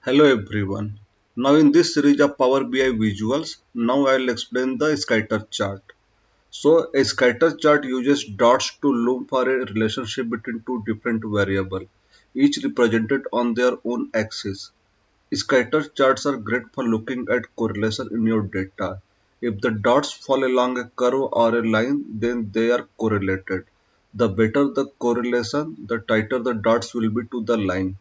Hello everyone. Now in this series of Power BI visuals, now I'll explain the scatter chart. So a scatter chart uses dots to look for a relationship between two different variables, each represented on their own axis. Scatter charts are great for looking at correlation in your data. If the dots fall along a curve or a line, then they are correlated. The better the correlation, the tighter the dots will be to the line.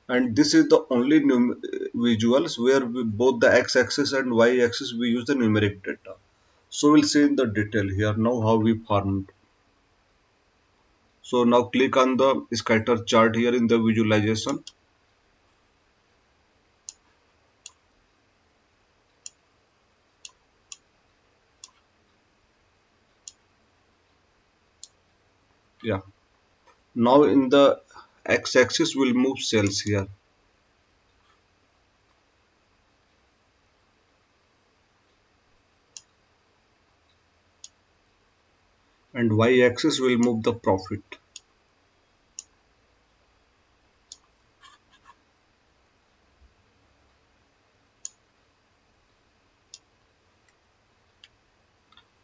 And this is the only visuals where both the x-axis and y-axis we use the numeric data. So we'll see in the detail here now how we formed. So now click on the scatter chart here in the visualization. Yeah. Now in the x-axis we'll move cells here, and y-axis will move the profit.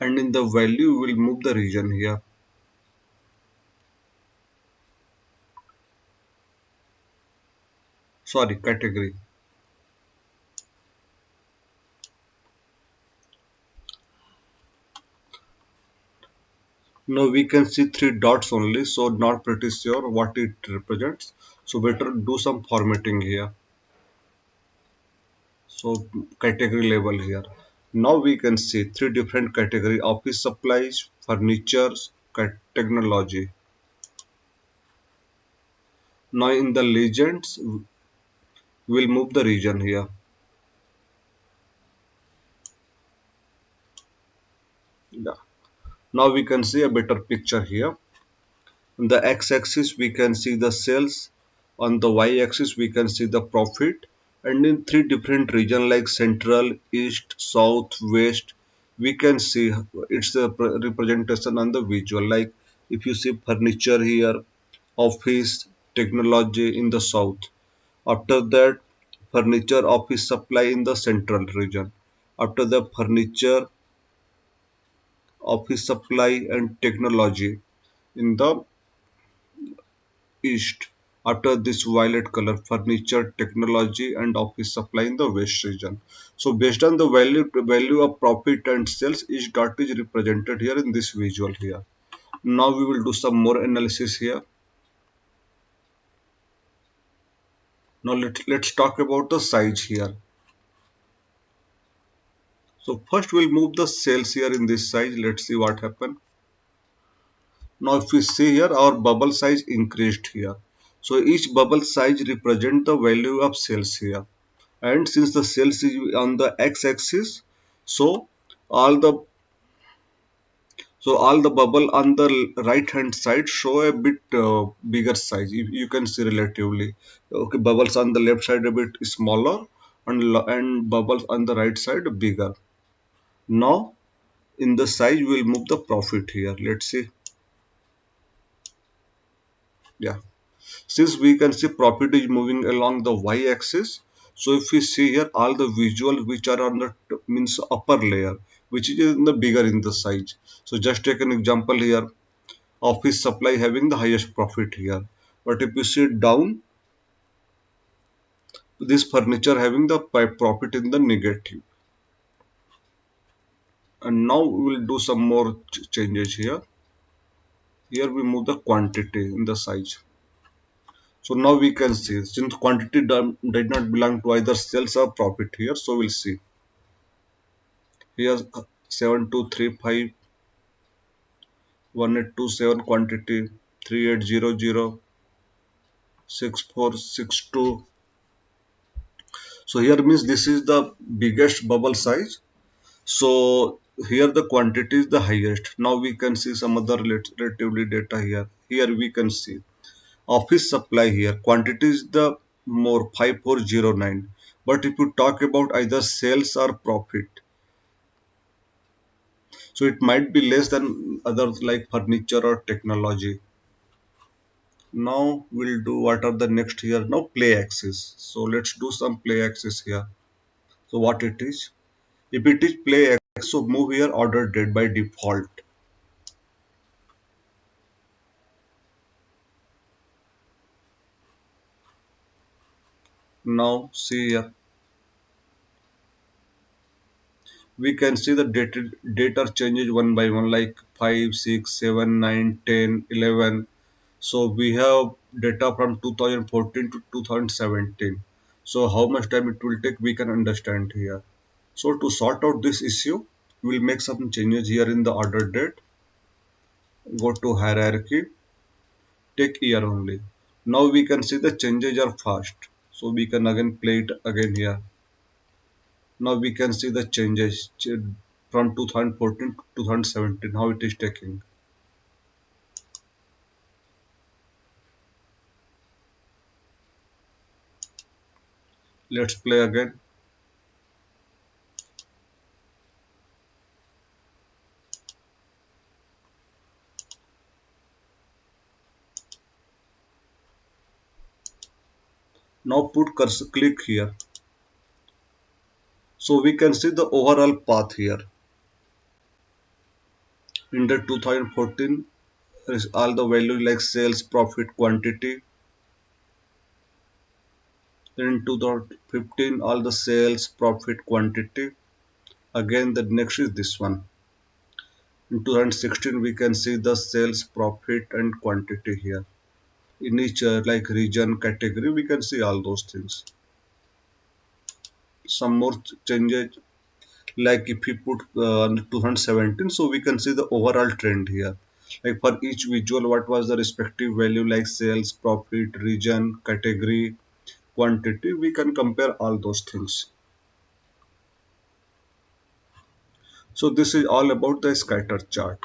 And in the value we'll move the region here. Sorry, category. Now we can see three dots only, so not pretty sure what it represents. So better do some formatting here. So category level here. Now we can see three different category: office supplies, furnitures, technology. Now in the legends, we'll move the region here. Yeah. Now we can see a better picture here. On the x-axis we can see the sales. On the y-axis we can see the profit. And in three different regions like central, east, south, west, we can see it's a representation on the visual. Like if you see furniture here, office, technology in the south. After that, furniture, office supply in the central region. After the furniture, office supply and technology in the east. After this violet color, furniture, technology and office supply in the west region. So based on the value of profit and sales, each dot is represented here in this visual here. Now we will do some more analysis here. Now let's talk about the size here. So first we'll move the cells here in this size. Let's see what happened. Now if we see here, our bubble size increased here. So each bubble size represent the value of cells here. And since the cells is on the x-axis, so all the all the bubble on the right hand side show a bit bigger size. You can see relatively. Okay, bubbles on the left side a bit smaller, and bubbles on the right side bigger. Now in the size we'll move the profit here. Let's see. Yeah, since we can see profit is moving along the y-axis, so if we see here all the visual which are on the means upper layer, which is in the bigger in the size. So just take an example here, office supply having the highest profit here, but if you see down, this furniture having the profit in the negative. And now we will do some more changes here. Here we move the quantity in the size. So now we can see since quantity did not belong to either sales or profit here, so we'll see here 7235 1827 quantity 3800 6462. So here means this is the biggest bubble size. So here the quantity is the highest. Now we can see some other relatively data here. Here we can see office supply here. Quantity is the more 5409. But if you talk about either sales or profit, so it might be less than others like furniture or technology. Now we'll do what are the next here. Now play axis. So let's do some play axis here. So what it is? If it is play axis, so move here order date by default. Now see here. We can see the data changes one by one like 5, 6, 7, 9, 10, 11. So we have data from 2014 to 2017. So how much time it will take we can understand here. So to sort out this issue, we'll make some changes here in the order date. Go to hierarchy, take year only. Now we can see the changes are fast. So we can again play it again here. Now we can see the changes from 2014 to 2017, how it is taking. Let's play again. Now put cursor, click here. So we can see the overall path here. In the 2014, is all the value like sales, profit, quantity. In 2015, all the sales, profit, quantity. Again, the next is this one. In 2016, we can see the sales, profit, and quantity here. In each like region, category, we can see all those things. Some more changes, like if we put 2017, so we can see the overall trend here. Like for each visual, what was the respective value like sales, profit, region, category, quantity. We can compare all those things. So this is all about the scatter chart.